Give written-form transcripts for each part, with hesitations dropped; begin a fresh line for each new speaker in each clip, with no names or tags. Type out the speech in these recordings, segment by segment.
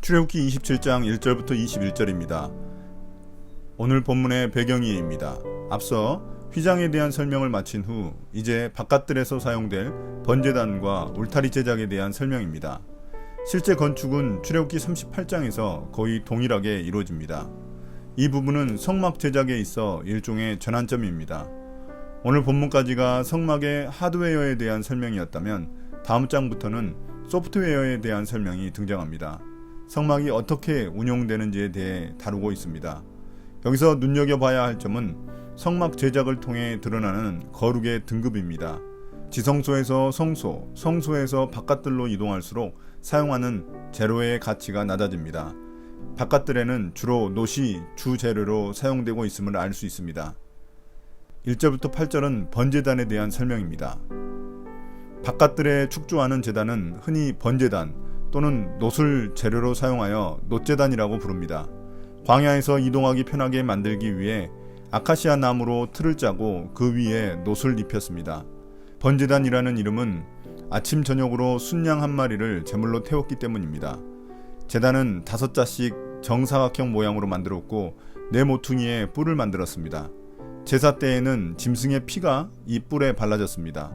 출애굽기 27장 1절부터 21절입니다. 오늘 본문의 배경이입니다. 앞서 휘장에 대한 설명을 마친 후 이제 바깥들에서 사용될 번제단과 울타리 제작에 대한 설명입니다. 실제 건축은 출애굽기 38장에서 거의 동일하게 이루어집니다. 이 부분은 성막 제작에 있어 일종의 전환점입니다. 오늘 본문까지가 성막의 하드웨어에 대한 설명이었다면 다음 장부터는 소프트웨어에 대한 설명이 등장합니다. 성막이 어떻게 운용되는지에 대해 다루고 있습니다. 여기서 눈여겨봐야 할 점은 성막 제작을 통해 드러나는 거룩의 등급입니다. 지성소에서 성소, 성소에서 바깥들로 이동할수록 사용하는 재료의 가치가 낮아집니다. 바깥들에는 주로 놋이 주 재료로 사용되고 있음을 알 수 있습니다. 1절부터 8절은 번제단에 대한 설명입니다. 바깥들에 축조하는 제단은 흔히 번제단 또는 놋을 재료로 사용하여 놋제단이라고 부릅니다. 광야에서 이동하기 편하게 만들기 위해 아카시아 나무로 틀을 짜고 그 위에 놋을 입혔습니다. 번제단이라는 이름은 아침 저녁으로 순양 한 마리를 제물로 태웠기 때문입니다. 제단은 5자씩 정사각형 모양으로 만들었고 네 모퉁이에 뿔을 만들었습니다. 제사 때에는 짐승의 피가 이 뿔에 발라졌습니다.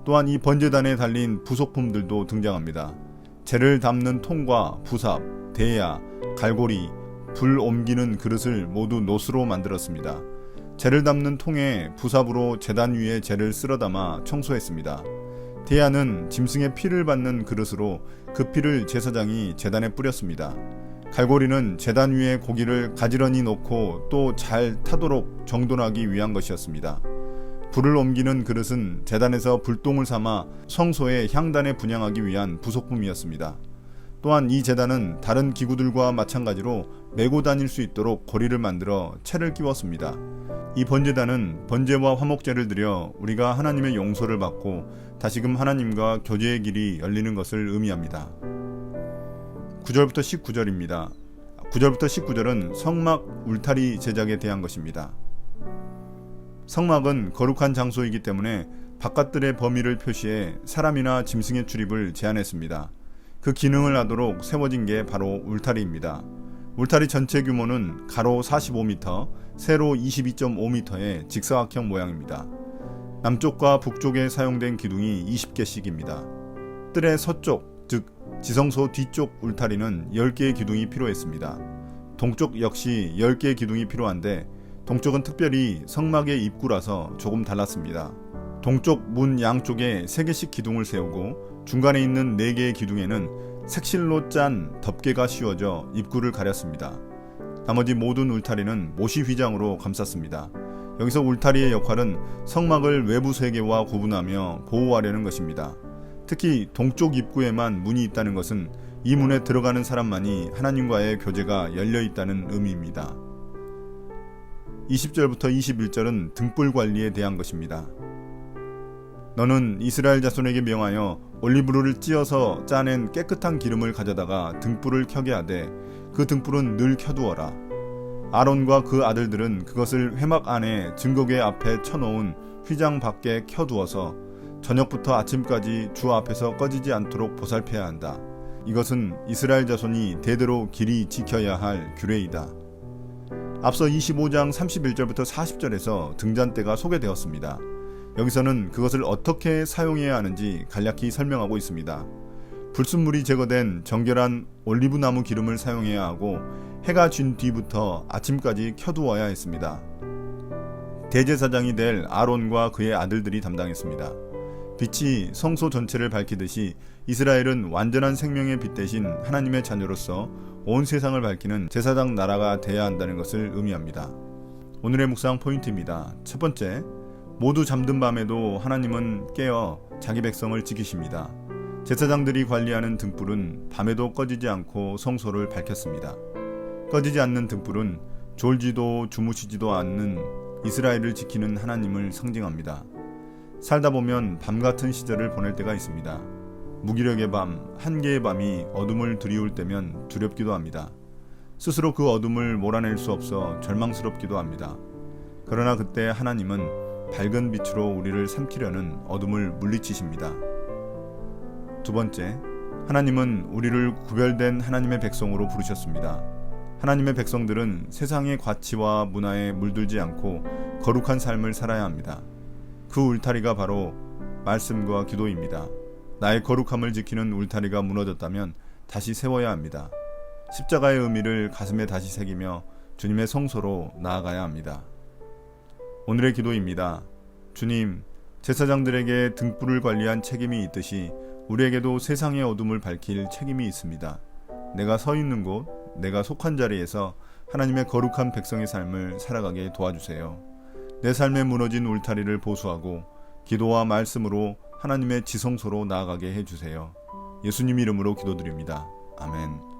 또한 이 번제단에 달린 부속품들도 등장합니다. 재를 담는 통과 부삽, 대야, 갈고리, 불 옮기는 그릇을 모두 놋으로 만들었습니다. 재를 담는 통에 부삽으로 제단 위에 재를 쓸어 담아 청소했습니다. 대야는 짐승의 피를 받는 그릇으로 그 피를 제사장이 제단에 뿌렸습니다. 갈고리는 제단 위에 고기를 가지런히 놓고 또 잘 타도록 정돈하기 위한 것이었습니다. 불을 옮기는 그릇은 제단에서 불똥을 삼아 성소의 향단에 분향하기 위한 부속품이었습니다. 또한 이 제단은 다른 기구들과 마찬가지로 메고 다닐 수 있도록 고리를 만들어 채를 끼웠습니다. 이 번제단은 번제와 화목제를 드려 우리가 하나님의 용서를 받고 다시금 하나님과 교제의 길이 열리는 것을 의미합니다. 9절부터 19절입니다. 9절부터 19절은 성막 울타리 제작에 대한 것입니다. 성막은 거룩한 장소이기 때문에 바깥들의 범위를 표시해 사람이나 짐승의 출입을 제한했습니다. 그 기능을 하도록 세워진 게 바로 울타리입니다. 울타리 전체 규모는 가로 45m, 세로 22.5m의 직사각형 모양입니다. 남쪽과 북쪽에 사용된 기둥이 20개씩입니다. 뜰의 서쪽, 즉 지성소 뒤쪽 울타리는 10개의 기둥이 필요했습니다. 동쪽 역시 10개의 기둥이 필요한데 동쪽은 특별히 성막의 입구라서 조금 달랐습니다. 동쪽 문 양쪽에 3개씩 기둥을 세우고 중간에 있는 4개의 기둥에는 색실로 짠 덮개가 씌워져 입구를 가렸습니다. 나머지 모든 울타리는 모시 휘장으로 감쌌습니다. 여기서 울타리의 역할은 성막을 외부 세계와 구분하며 보호하려는 것입니다. 특히 동쪽 입구에만 문이 있다는 것은 이 문에 들어가는 사람만이 하나님과의 교제가 열려 있다는 의미입니다. 20절부터 21절은 등불 관리에 대한 것입니다. 너는 이스라엘 자손에게 명하여 올리브유를 찧어서 짜낸 깨끗한 기름을 가져다가 등불을 켜게 하되 그 등불은 늘 켜두어라. 아론과 그 아들들은 그것을 회막 안에 증거궤 앞에 쳐놓은 휘장 밖에 켜두어서 저녁부터 아침까지 주 앞에서 꺼지지 않도록 보살펴야 한다. 이것은 이스라엘 자손이 대대로 길이 지켜야 할 규례이다. 앞서 25장 31절부터 40절에서 등잔대가 소개되었습니다. 여기서는 그것을 어떻게 사용해야 하는지 간략히 설명하고 있습니다. 불순물이 제거된 정결한 올리브나무 기름을 사용해야 하고 해가 진 뒤부터 아침까지 켜두어야 했습니다. 대제사장이 될 아론과 그의 아들들이 담당했습니다. 빛이 성소 전체를 밝히듯이 이스라엘은 완전한 생명의 빛 대신 하나님의 자녀로서 온 세상을 밝히는 제사장 나라가 돼야 한다는 것을 의미합니다. 오늘의 묵상 포인트입니다. 첫 번째, 모두 잠든 밤에도 하나님은 깨어 자기 백성을 지키십니다. 제사장들이 관리하는 등불은 밤에도 꺼지지 않고 성소를 밝혔습니다. 꺼지지 않는 등불은 졸지도 주무시지도 않는 이스라엘을 지키는 하나님을 상징합니다. 살다 보면 밤 같은 시절을 보낼 때가 있습니다. 무기력의 밤, 한계의 밤이 어둠을 드리울 때면 두렵기도 합니다. 스스로 그 어둠을 몰아낼 수 없어 절망스럽기도 합니다. 그러나 그때 하나님은 밝은 빛으로 우리를 삼키려는 어둠을 물리치십니다. 두 번째, 하나님은 우리를 구별된 하나님의 백성으로 부르셨습니다. 하나님의 백성들은 세상의 가치와 문화에 물들지 않고 거룩한 삶을 살아야 합니다. 그 울타리가 바로 말씀과 기도입니다. 나의 거룩함을 지키는 울타리가 무너졌다면 다시 세워야 합니다. 십자가의 의미를 가슴에 다시 새기며 주님의 성소로 나아가야 합니다. 오늘의 기도입니다. 주님, 제사장들에게 등불을 관리한 책임이 있듯이 우리에게도 세상의 어둠을 밝힐 책임이 있습니다. 내가 서 있는 곳, 내가 속한 자리에서 하나님의 거룩한 백성의 삶을 살아가게 도와주세요. 내 삶에 무너진 울타리를 보수하고 기도와 말씀으로 하나님의 지성소로 나아가게 해주세요. 예수님 이름으로 기도드립니다. 아멘.